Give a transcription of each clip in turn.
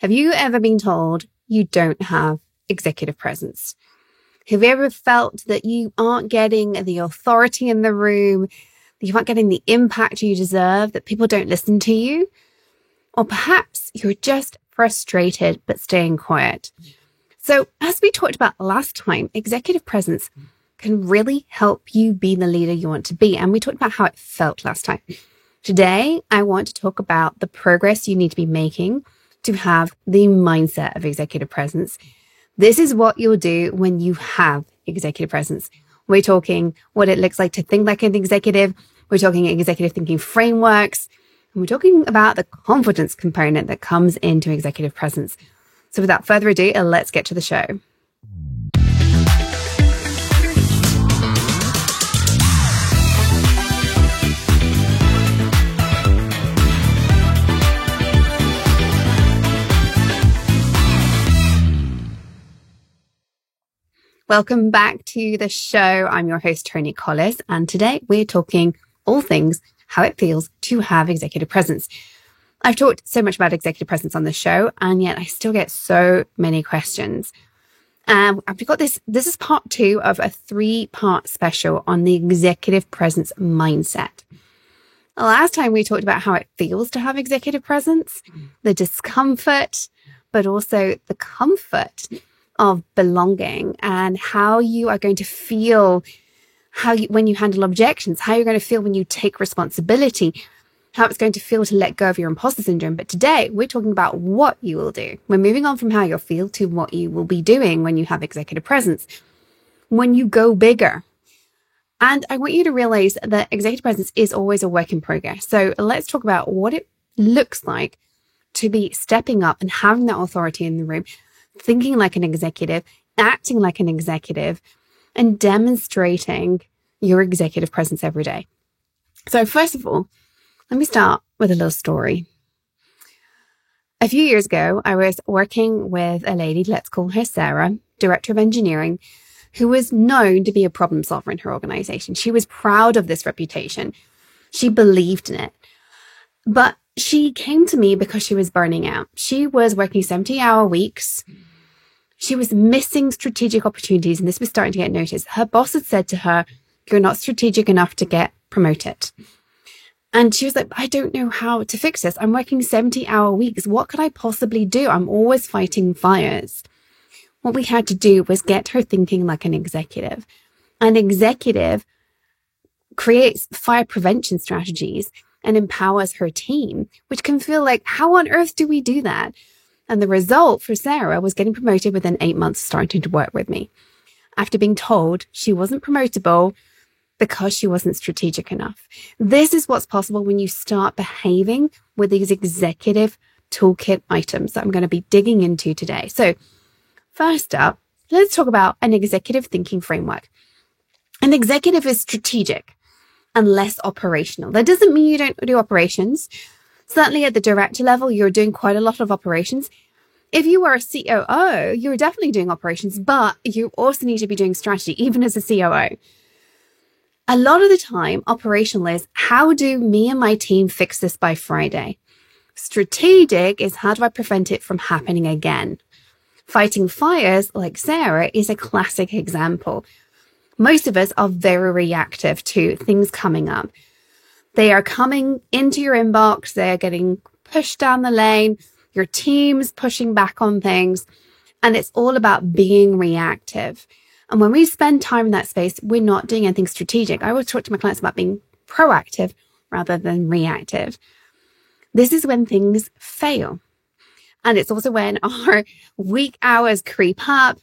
Have you ever been told you don't have executive presence? Have you ever felt that you aren't getting the authority in the room, that you aren't getting the impact you deserve, that people don't listen to you? Or perhaps you're just frustrated but staying quiet. So as we talked about last time, executive presence can really help you be the leader you want to be. And we talked about how it felt last time. Today, I want to talk about the progress you need to be making to have the mindset of executive presence. This is what you'll do when you have executive presence. We're talking what it looks like to think like an executive. We're talking executive thinking frameworks. And we're talking about the confidence component that comes into executive presence. So without further ado, let's get to the show. Welcome back to the show. I'm your host, Tony Collis, and today we're talking all things how it feels to have executive presence. I've talked so much about executive presence on the show, and yet I still get so many questions. I've got this is part 2 of a 3-part special on the executive presence mindset. Last time we talked about how it feels to have executive presence, the discomfort, but also the comfort of belonging, and how you are going to feel when you handle objections, how you're going to feel when you take responsibility, how it's going to feel to let go of your imposter syndrome. But today we're talking about what you will do. We're moving on from how you'll feel to what you will be doing when you have executive presence, when you go bigger. And I want you to realize that executive presence is always a work in progress. So let's talk about what it looks like to be stepping up and having that authority in the room, thinking like an executive, acting like an executive, and demonstrating your executive presence every day. So first of all, let me start with a little story. A few years ago, I was working with a lady, let's call her Sarah, director of engineering, who was known to be a problem solver in her organization. She was proud of this reputation. She believed in it. But she came to me because she was burning out. She was working 70-hour weeks. She was missing strategic opportunities, and this was starting to get noticed. Her boss had said to her, "You're not strategic enough to get promoted." And she was like, "I don't know how to fix this. I'm working 70-hour weeks. What could I possibly do? I'm always fighting fires." What we had to do was get her thinking like an executive. An executive creates fire prevention strategies and empowers her team, which can feel like, how on earth do we do that? And the result for Sarah was getting promoted within 8 months of starting to work with me, after being told she wasn't promotable because she wasn't strategic enough. This is what's possible when you start behaving with these executive toolkit items that I'm going to be digging into today. So first up, let's talk about an executive thinking framework. An executive is strategic and less operational. That doesn't mean you don't do operations. Certainly at the director level, you're doing quite a lot of operations. If you are a COO, you're definitely doing operations, but you also need to be doing strategy, even as a COO. A lot of the time, operational is, how do me and my team fix this by Friday? Strategic is, how do I prevent it from happening again? Fighting fires, like Sarah, is a classic example. Most of us are very reactive to things coming up. They are coming into your inbox. They are getting pushed down the lane. Your team's pushing back on things. And it's all about being reactive. And when we spend time in that space, we're not doing anything strategic. I always talk to my clients about being proactive rather than reactive. This is when things fail. And it's also when our weak hours creep up.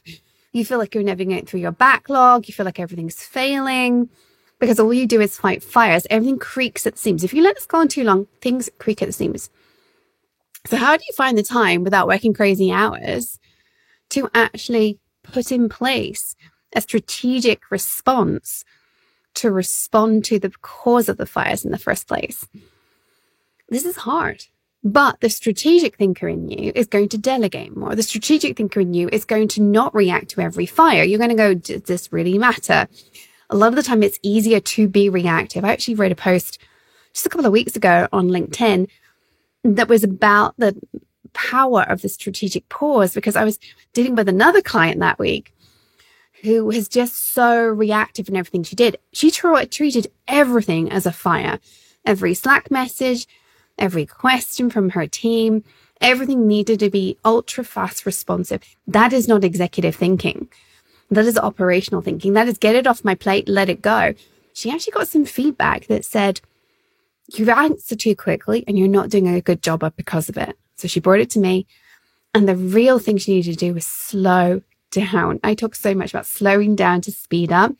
You feel like you're never getting through your backlog. You feel like everything's failing. Because all you do is fight fires. Everything creaks at the seams. If you let this go on too long, things creak at the seams. So how do you find the time without working crazy hours to actually put in place a strategic response to respond to the cause of the fires in the first place? This is hard. But the strategic thinker in you is going to delegate more. The strategic thinker in you is going to not react to every fire. You're going to go, does this really matter? A lot of the time, it's easier to be reactive. I actually wrote a post just a couple of weeks ago on LinkedIn that was about the power of the strategic pause, because I was dealing with another client that week who was just so reactive in everything she did. She treated everything as a fire. Every Slack message, every question from her team, everything needed to be ultra fast responsive. That is not executive thinking. That is operational thinking. That is get it off my plate, let it go. She actually got some feedback that said, you've answered too quickly and you're not doing a good job of because of it. So she brought it to me. And the real thing she needed to do was slow down. I talk so much about slowing down to speed up.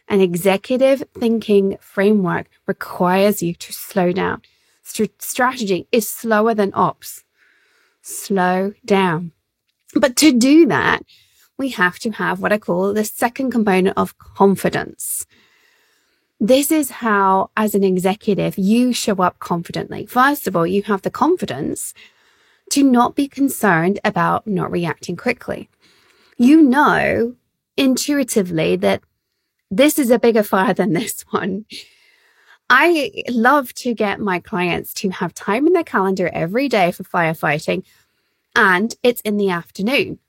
An executive thinking framework requires you to slow down. Strategy is slower than ops. Slow down. But to do that, we have to have what I call the second component of confidence. This is how, as an executive, you show up confidently. First of all, you have the confidence to not be concerned about not reacting quickly. You know intuitively that this is a bigger fire than this one. I love to get my clients to have time in their calendar every day for firefighting, and it's in the afternoon.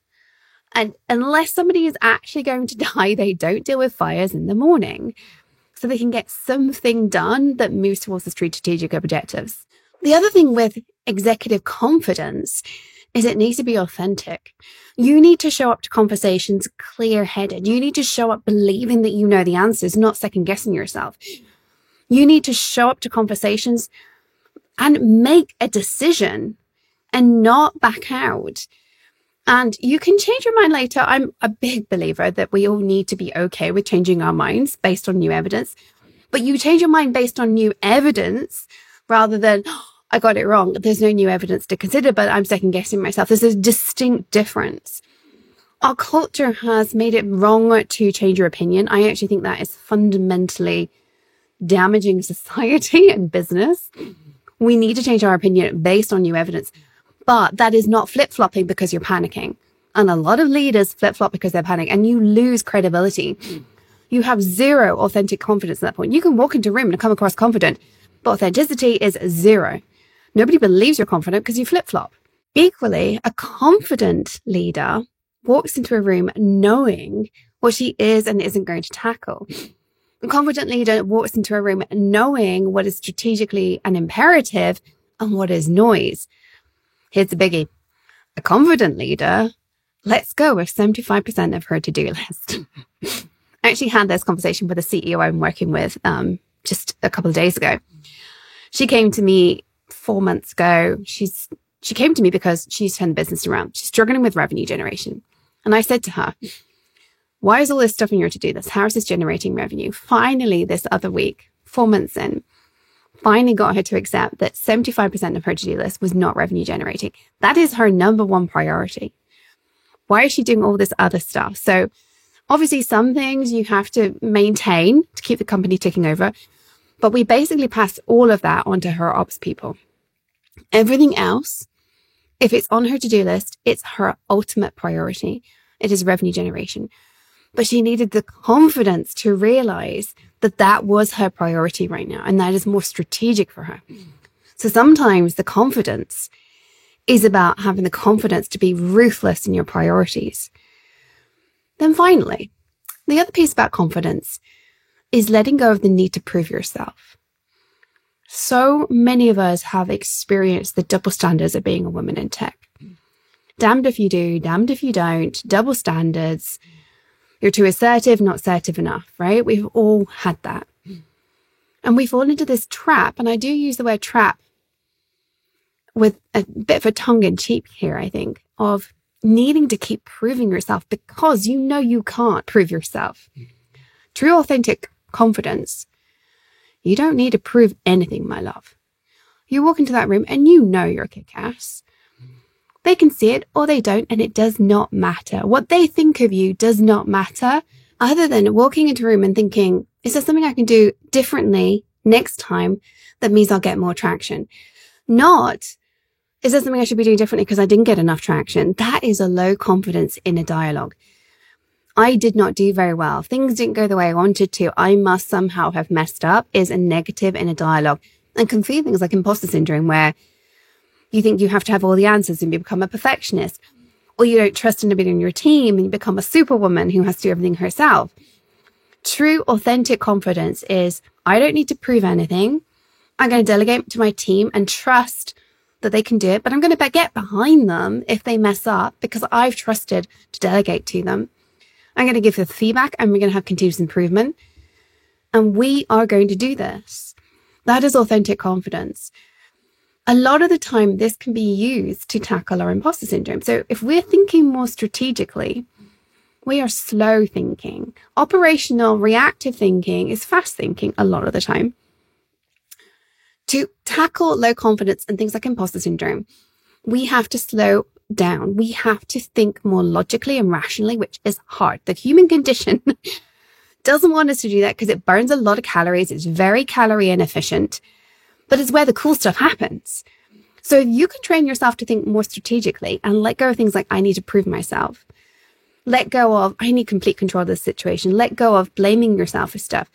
And unless somebody is actually going to die, they don't deal with fires in the morning. So they can get something done that moves towards the strategic objectives. The other thing with executive confidence is it needs to be authentic. You need to show up to conversations clear-headed. You need to show up believing that you know the answers, not second-guessing yourself. You need to show up to conversations and make a decision and not back out. And you can change your mind later. I'm a big believer that we all need to be okay with changing our minds based on new evidence. But you change your mind based on new evidence rather than, I got it wrong. There's no new evidence to consider, but I'm second guessing myself. There's a distinct difference. Our culture has made it wrong to change your opinion. I actually think that is fundamentally damaging society and business. We need to change our opinion based on new evidence. But that is not flip-flopping because you're panicking. And a lot of leaders flip-flop because they're panicking, and you lose credibility. You have zero authentic confidence at that point. You can walk into a room and come across confident, but authenticity is zero. Nobody believes you're confident because you flip-flop. Equally, a confident leader walks into a room knowing what she is and isn't going to tackle. A confident leader walks into a room knowing what is strategically an imperative and what is noise. Here's the biggie. A confident leader lets go of 75% of her to-do list. I actually had this conversation with a CEO I'm working with just a couple of days ago. She came to me 4 months ago. She came to me because she's turned the business around. She's struggling with revenue generation. And I said to her, why is all this stuff in your to-do list? How is this generating revenue? Finally, this other week, 4 months in, finally got her to accept that 75% of her to-do list was not revenue generating. That is her number one priority. Why is she doing all this other stuff? So obviously some things you have to maintain to keep the company ticking over, but we basically pass all of that onto her ops people. Everything else, if it's on her to-do list, it's her ultimate priority. It is revenue generation. But she needed the confidence to realize that that was her priority right now, and that is more strategic for her. So sometimes the confidence is about having the confidence to be ruthless in your priorities. Then finally, the other piece about confidence is letting go of the need to prove yourself. So many of us have experienced the double standards of being a woman in tech. Damned if you do, damned if you don't, double standards. You're too assertive, not assertive enough, right? We've all had that. And we fall into this trap, and I do use the word trap with a bit of a tongue-in-cheek here, I think, of needing to keep proving yourself because you know you can't prove yourself. True, authentic confidence, you don't need to prove anything, my love. You walk into that room and you know you're kick-ass. They can see it or they don't, and it does not matter. What they think of you does not matter, other than walking into a room and thinking, is there something I can do differently next time that means I'll get more traction? Not, is there something I should be doing differently because I didn't get enough traction? That is a low confidence in a dialogue. I did not do very well. Things didn't go the way I wanted to. I must somehow have messed up is a negative in a dialogue, and can feel things like imposter syndrome where You think you have to have all the answers and you become a perfectionist, or you don't trust anybody in your team and you become a superwoman who has to do everything herself. True, authentic confidence is, I don't need to prove anything. I'm going to delegate to my team and trust that they can do it, but I'm going to get behind them if they mess up because I've trusted to delegate to them. I'm going to give the feedback and we're going to have continuous improvement. And we are going to do this. That is authentic confidence. A lot of the time, this can be used to tackle our imposter syndrome. So if we're thinking more strategically, we are slow thinking. Operational, reactive thinking is fast thinking a lot of the time. To tackle low confidence and things like imposter syndrome, we have to slow down. We have to think more logically and rationally, which is hard. The human condition doesn't want us to do that because it burns a lot of calories. It's very calorie inefficient, but it's where the cool stuff happens. So if you can train yourself to think more strategically and let go of things like, I need to prove myself, let go of, I need complete control of this situation, let go of blaming yourself for stuff,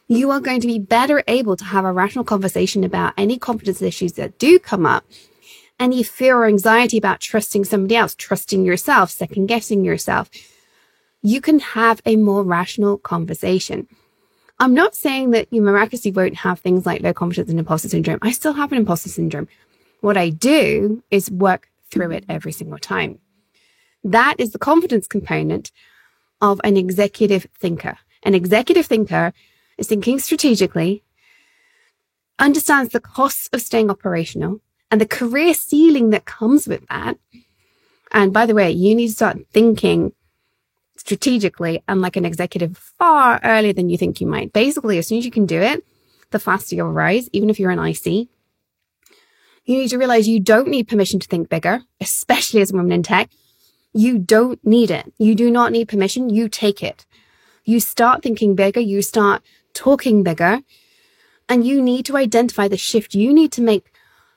you are going to be better able to have a rational conversation about any confidence issues that do come up, any fear or anxiety about trusting somebody else, trusting yourself, second guessing yourself. You can have a more rational conversation. I'm not saying that you miraculously won't have things like low confidence and imposter syndrome. I still have an imposter syndrome. What I do is work through it every single time. That is the confidence component of an executive thinker. An executive thinker is thinking strategically, understands the costs of staying operational and the career ceiling that comes with that. And by the way, you need to start thinking strategically and like an executive far earlier than you think you might. Basically, as soon as you can do it, the faster you'll rise, even if you're an IC. You need to realize you don't need permission to think bigger, especially as a woman in tech. You don't need it. You do not need permission. You take it. You start thinking bigger. You start talking bigger. And you need to identify the shift you need to make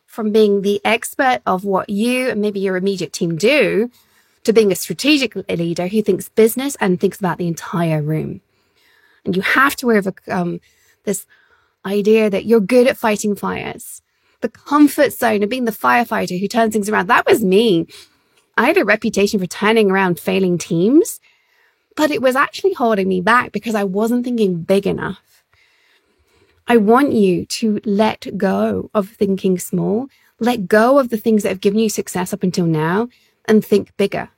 from being the expert of what you and maybe your immediate team do to being a strategic leader who thinks business and thinks about the entire room. And you have to overcome this idea that you're good at fighting fires. The comfort zone of being the firefighter who turns things around. That was me. I had a reputation for turning around failing teams, but it was actually holding me back because I wasn't thinking big enough. I want you to let go of thinking small, let go of the things that have given you success up until now, and think bigger.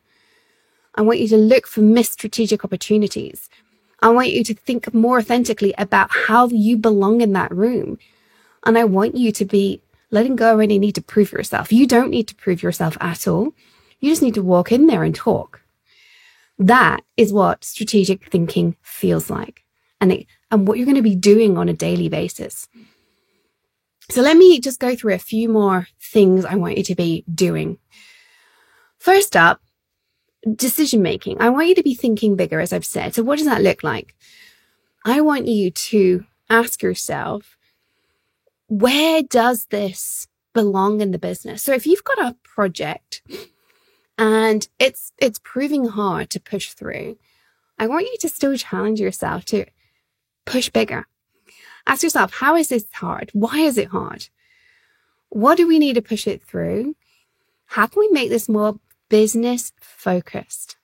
I want you to look for missed strategic opportunities. I want you to think more authentically about how you belong in that room. And I want you to be letting go of any need to prove yourself. You don't need to prove yourself at all. You just need to walk in there and talk. That is what strategic thinking feels like and what you're going to be doing on a daily basis. So let me just go through a few more things I want you to be doing. First up, decision making. I want you to be thinking bigger, as I've said. So what does that look like? I want you to ask yourself, where does this belong in the business? So if you've got a project and it's proving hard to push through, I want you to still challenge yourself to push bigger. Ask yourself, how is this hard? Why is it hard? What do we need to push it through? How can we make this more business focused?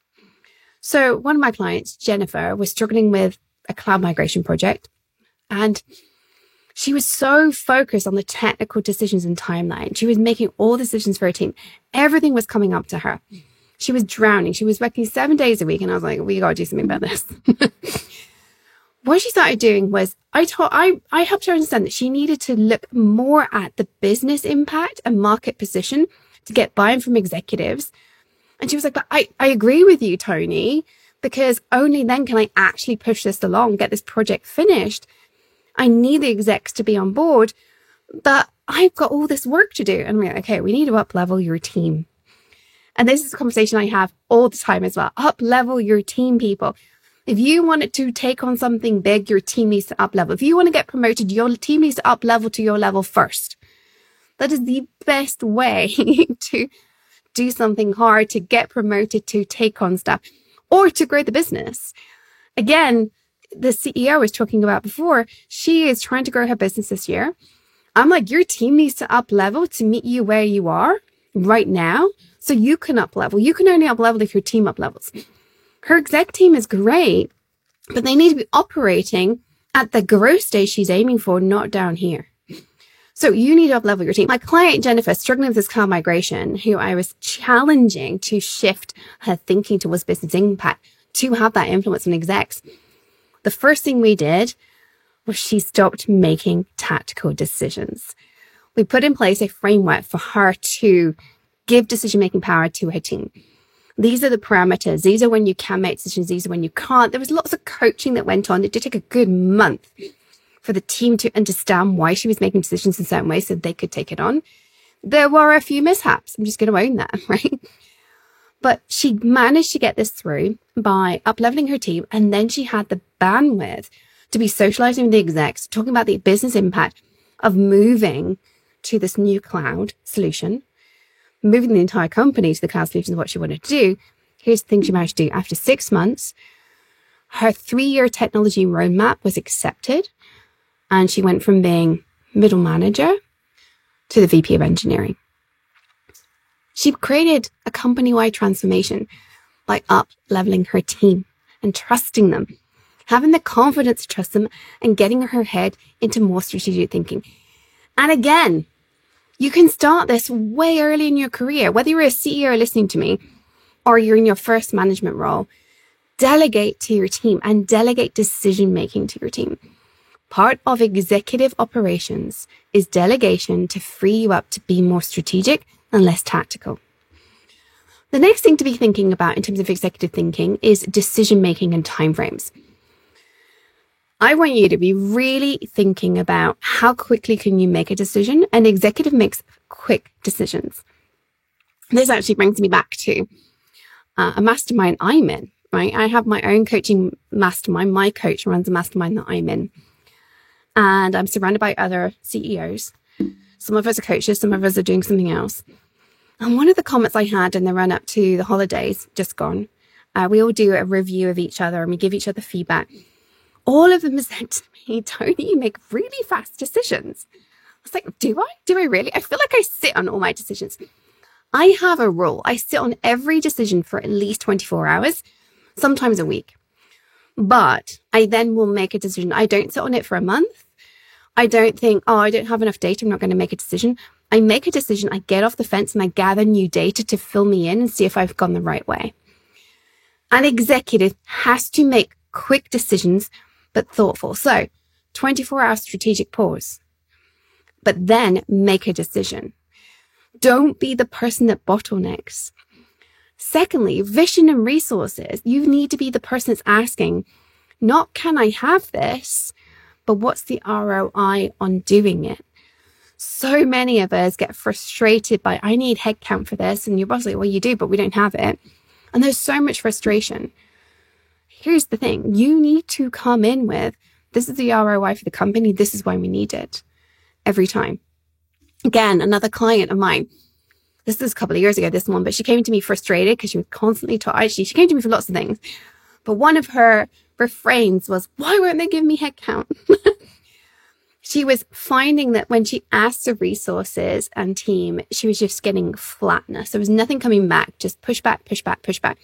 So one of my clients, Jennifer, was struggling with a cloud migration project, and she was so focused on the technical decisions and timeline. She was making all decisions for her team. Everything was coming up to her. She was drowning. She was working 7 days a week. And I was like, we got to do something about this. What she started doing was I helped her understand that she needed to look more at the business impact and market position to get buy-in from executives. And she was like, but I agree with you, Tony, because only then can I actually push this along, get this project finished. I need the execs to be on board, but I've got all this work to do. And we're like, okay, we need to up-level your team. And this is a conversation I have all the time as well. Up-level your team, people. If you wanted to take on something big, your team needs to up-level. If you want to get promoted, your team needs to up-level to your level first. That is the best way to do something hard, to get promoted, to take on stuff, or to grow the business. Again, the CEO was talking about before, she is trying to grow her business this year. I'm like, your team needs to up level to meet you where you are right now so you can up level. You can only up level if your team up levels. Her exec team is great, but they need to be operating at the growth stage she's aiming for, not down here. So you need to up level your team. My client, Jennifer, struggling with this cloud migration, who I was challenging to shift her thinking towards business impact to have that influence on execs. The first thing we did was she stopped making tactical decisions. We put in place a framework for her to give decision-making power to her team. These are the parameters. These are when you can make decisions. These are when you can't. There was lots of coaching that went on. It did take a good month for the team to understand why she was making decisions in certain ways so they could take it on. There were a few mishaps. I'm just going to own that, right? But she managed to get this through by up-leveling her team. And then she had the bandwidth to be socializing with the execs, talking about the business impact of moving to this new cloud solution, moving the entire company to the cloud solution is what she wanted to do. Here's the thing she managed to do. After 6 months, her 3-year technology roadmap was accepted. And she went from being middle manager to the VP of engineering. She created a company-wide transformation by up-leveling her team and trusting them, having the confidence to trust them and getting her head into more strategic thinking. And again, you can start this way early in your career, whether you're a CEO listening to me or you're in your first management role. Delegate to your team and delegate decision-making to your team. Part of executive operations is delegation to free you up to be more strategic and less tactical. The next thing to be thinking about in terms of executive thinking is decision-making and timeframes. I want you to be really thinking about how quickly can you make a decision. An executive makes quick decisions. This actually brings me back to a mastermind I'm in, right? I have my own coaching mastermind. My coach runs a mastermind that I'm in. And I'm surrounded by other CEOs. Some of us are coaches, some of us are doing something else. And one of the comments I had in the run up to the holidays, just gone, we all do a review of each other and we give each other feedback. All of them said to me, Tony, you make really fast decisions. I was like, do I? Do I really? I feel like I sit on all my decisions. I have a rule. I sit on every decision for at least 24 hours, sometimes a week. But I then will make a decision. I don't sit on it for a month. I don't think, I don't have enough data, I'm not going to make a decision. I make a decision, I get off the fence and I gather new data to fill me in and see if I've gone the right way. An executive has to make quick decisions, but thoughtful. So 24-hour strategic pause, but then make a decision. Don't be the person that bottlenecks. Secondly, vision and resources. You need to be the person that's asking, not can I have this, but what's the ROI on doing it? So many of us get frustrated by, I need headcount for this. And your boss is like, well, you do, but we don't have it. And there's so much frustration. Here's the thing. You need to come in with, this is the ROI for the company. This is why we need it every time. Again, another client of mine, this was a couple of years ago, this one, but she came to me frustrated because she was constantly taught. She came to me for lots of things. But one of her refrains was, why weren't they giving me headcount? She was finding that when she asked the resources and team, she was just getting flatness. There was nothing coming back, just push back, push back, push back.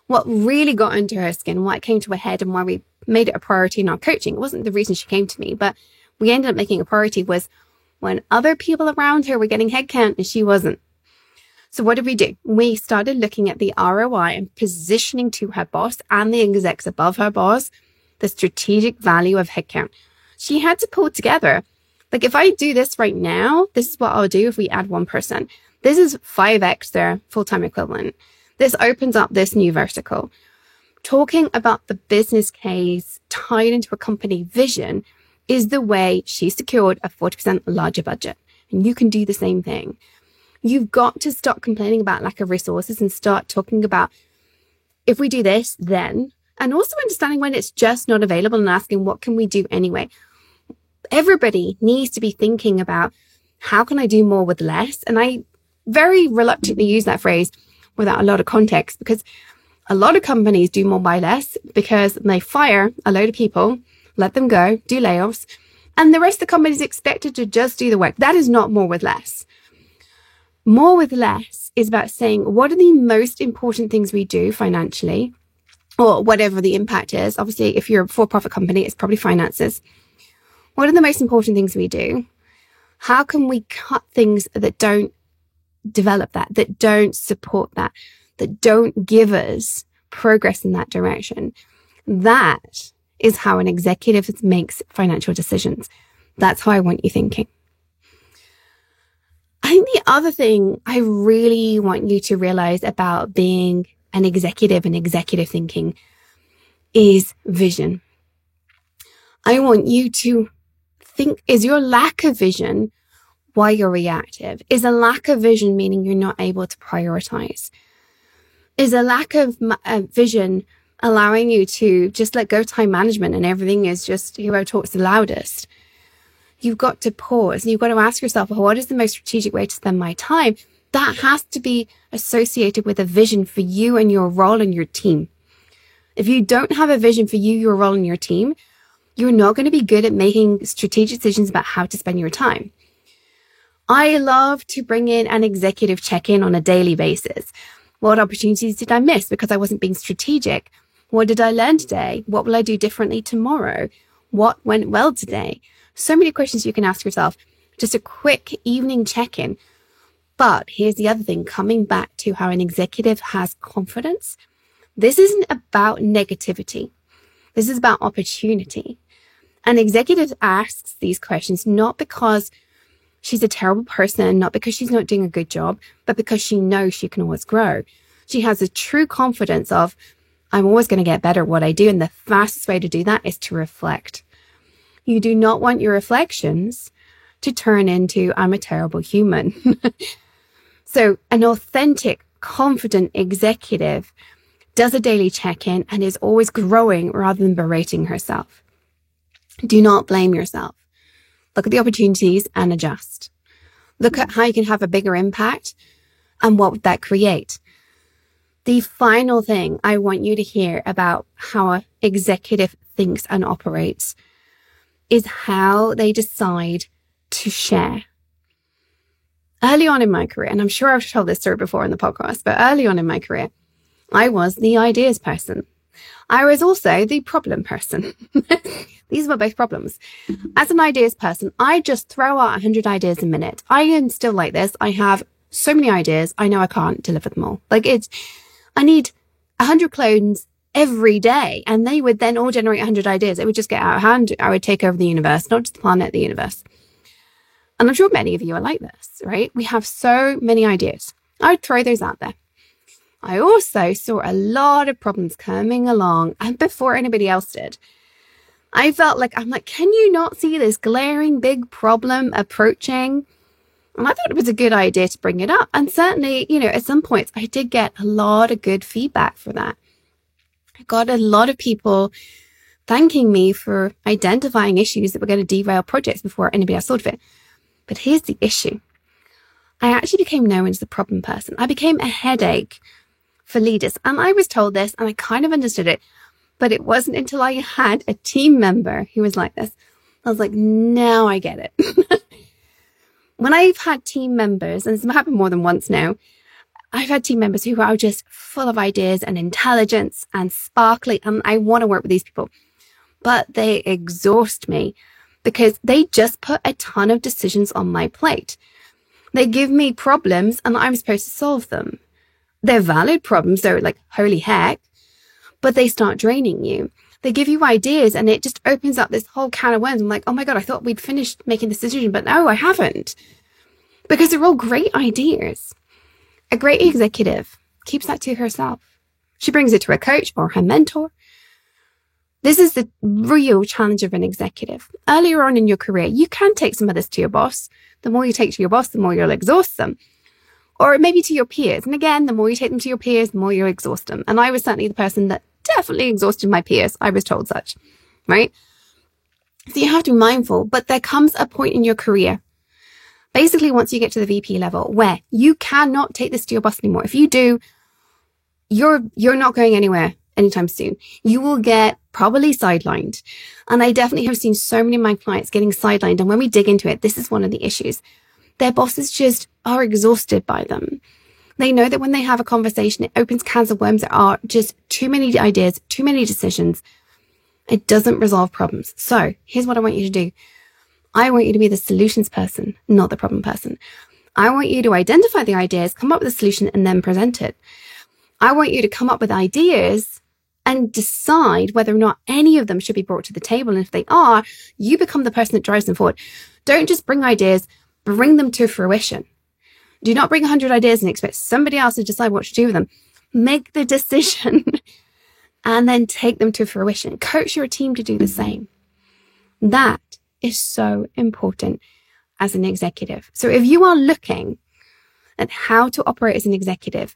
What really got under her skin, why it came to a head and why we made it a priority in our coaching, it wasn't the reason she came to me, but we ended up making a priority was when other people around her were getting headcount and she wasn't. So what did we do? We started looking at the ROI and positioning to her boss and the execs above her boss, the strategic value of headcount. She had to pull together. Like if I do this right now, this is what I'll do if we add one person. This is 5x their full-time equivalent. This opens up this new vertical. Talking about the business case tied into a company vision is the way she secured a 40% larger budget. And you can do the same thing. You've got to stop complaining about lack of resources and start talking about if we do this, then, and also understanding when it's just not available and asking what can we do anyway. Everybody needs to be thinking about how can I do more with less? And I very reluctantly use that phrase without a lot of context because a lot of companies do more by less because they fire a load of people, let them go, do layoffs, And the rest of the company is expected to just do the work. That is not more with less. More with less is about saying, what are the most important things we do financially, or whatever the impact is? Obviously, if you're a for-profit company, it's probably finances. What are the most important things we do? How can we cut things that don't develop that don't support that don't give us progress in that direction? That is how an executive makes financial decisions. That's how I want you thinking. I think the other thing I really want you to realize about being an executive and executive thinking is vision. I want you to think, is your lack of vision why you're reactive? Is a lack of vision meaning you're not able to prioritize? Is a lack of vision allowing you to just let go of time management and everything is just whoever talks the loudest? You've got to pause and you've got to ask yourself, well, what is the most strategic way to spend my time? That has to be associated with a vision for you and your role in your team. If you don't have a vision for you, your role in your team, you're not going to be good at making strategic decisions about how to spend your time. I love to bring in an executive check-in on a daily basis. What opportunities did I miss because I wasn't being strategic? What did I learn today? What will I do differently tomorrow? What went well today? So many questions you can ask yourself. Just a quick evening check-in. But here's the other thing, coming back to how an executive has confidence. This isn't about negativity. This is about opportunity. An executive asks these questions not because she's a terrible person, not because she's not doing a good job, but because she knows she can always grow. She has a true confidence of, I'm always going to get better at what I do. And the fastest way to do that is to reflect. You do not want your reflections to turn into, I'm a terrible human. So an authentic, confident executive does a daily check-in and is always growing rather than berating herself. Do not blame yourself. Look at the opportunities and adjust. Look at how you can have a bigger impact and what would that create. The final thing I want you to hear about how an executive thinks and operates is how they decide to share. Early on in my career, and I'm sure I've told this story before in the podcast, but early on in my career, I was the ideas person. I was also the problem person. These were both problems. As an ideas person, I just throw out 100 ideas a minute. I am still like this. I have so many ideas. I know I can't deliver them all. I need 100 clones every day, and they would then all generate 100 ideas. It would just get out of hand. I would take over the universe, not just the planet, the universe. And I'm sure many of you are like this, right? We have so many ideas. I would throw those out there. I also saw a lot of problems coming along, and before anybody else did. I felt like, can you not see this glaring big problem approaching? And I thought it was a good idea to bring it up. And certainly, at some points, I did get a lot of good feedback for that. I got a lot of people thanking me for identifying issues that were going to derail projects before anybody else thought of it. But here's the issue. I actually became known as the problem person. I became a headache for leaders. And I was told this and I kind of understood it, but it wasn't until I had a team member who was like this. I was like, now I get it. When I've had team members, and it's happened more than once now, I've had team members who are just full of ideas and intelligence and sparkly, and I want to work with these people, but they exhaust me because they just put a ton of decisions on my plate. They give me problems and I'm supposed to solve them. They're valid problems. They're like, holy heck, but they start draining you. They give you ideas and it just opens up this whole can of worms. I'm like, oh my God, I thought we'd finished making this decision, but no, I haven't. Because they're all great ideas. A great executive keeps that to herself. She brings it to a coach or her mentor. This is the real challenge of an executive. Earlier on in your career, you can take some of this to your boss. The more you take to your boss, the more you'll exhaust them. Or maybe to your peers. And again, the more you take them to your peers, the more you'll exhaust them. And I was certainly the person that definitely exhausted my peers. I was told such, right? So you have to be mindful, but there comes a point in your career, basically once you get to the VP level, where you cannot take this to your boss anymore. If you do, you're not going anywhere anytime soon. You will get probably sidelined. And I definitely have seen so many of my clients getting sidelined. And when we dig into it, this is one of the issues. Their bosses just are exhausted by them. They know that when they have a conversation, it opens cans of worms. There are just too many ideas, too many decisions. It doesn't resolve problems. So here's what I want you to do. I want you to be the solutions person, not the problem person. I want you to identify the ideas, come up with a solution, and then present it. I want you to come up with ideas and decide whether or not any of them should be brought to the table. And if they are, you become the person that drives them forward. Don't just bring ideas, bring them to fruition. Do not bring 100 ideas and expect somebody else to decide what to do with them. Make the decision and then take them to fruition. Coach your team to do the same. That is so important as an executive. So if you are looking at how to operate as an executive,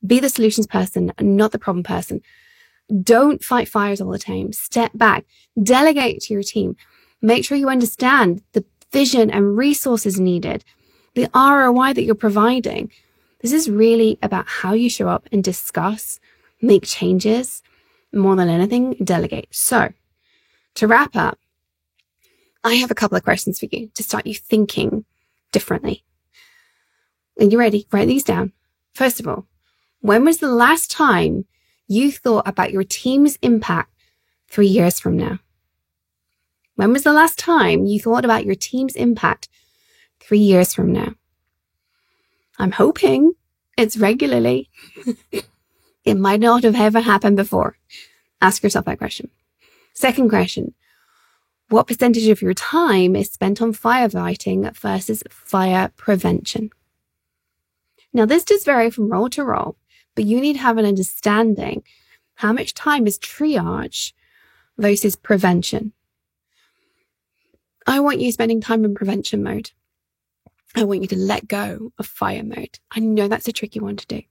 be the solutions person, not the problem person. Don't fight fires all the time. Step back, delegate to your team. Make sure you understand the vision and resources needed, the ROI that you're providing. This is really about how you show up and discuss, make changes. More than anything, delegate. So to wrap up, I have a couple of questions for you to start you thinking differently. Are you ready? Write these down. First of all, when was the last time you thought about your team's impact 3 years from now? When was the last time you thought about your team's impact 3 years from now? I'm hoping it's regularly. It might not have ever happened before. Ask yourself that question. Second question. What percentage of your time is spent on firefighting versus fire prevention? Now, this does vary from role to role, but you need to have an understanding how much time is triage versus prevention. I want you spending time in prevention mode. I want you to let go of fire mode. I know that's a tricky one to do.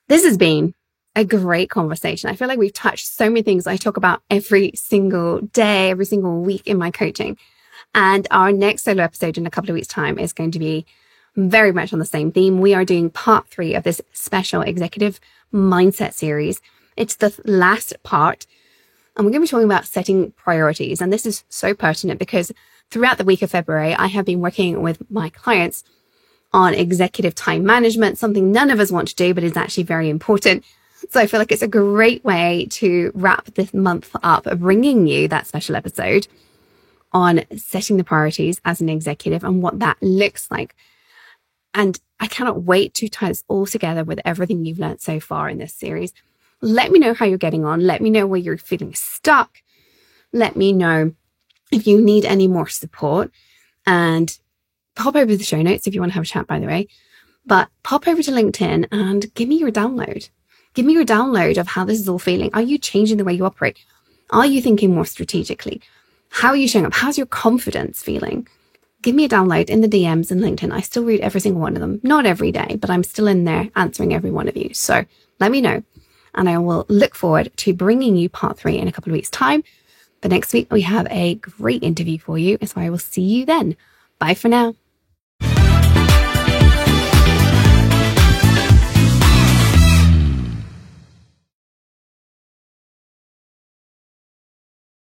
This has been a great conversation. I feel like we've touched so many things I talk about every single day, every single week in my coaching. And our next solo episode in a couple of weeks' time is going to be very much on the same theme. We are doing part 3 of this special executive mindset series. It's the last part. And we're going to be talking about setting priorities. And this is so pertinent because throughout the week of February, I have been working with my clients on executive time management, something none of us want to do, but is actually very important. So I feel like it's a great way to wrap this month up, bringing you that special episode on setting the priorities as an executive and what that looks like. And I cannot wait to tie this all together with everything you've learned so far in this series. Let me know how you're getting on. Let me know where you're feeling stuck. Let me know if you need any more support. And pop over to the show notes if you want to have a chat, by the way. But pop over to LinkedIn and give me your download. Give me your download of how this is all feeling. Are you changing the way you operate? Are you thinking more strategically? How are you showing up? How's your confidence feeling? Give me a download in the DMs and LinkedIn. I still read every single one of them. Not every day, but I'm still in there answering every one of you. So let me know. And I will look forward to bringing you part 3 in a couple of weeks' time. But next week, we have a great interview for you. So I will see you then. Bye for now.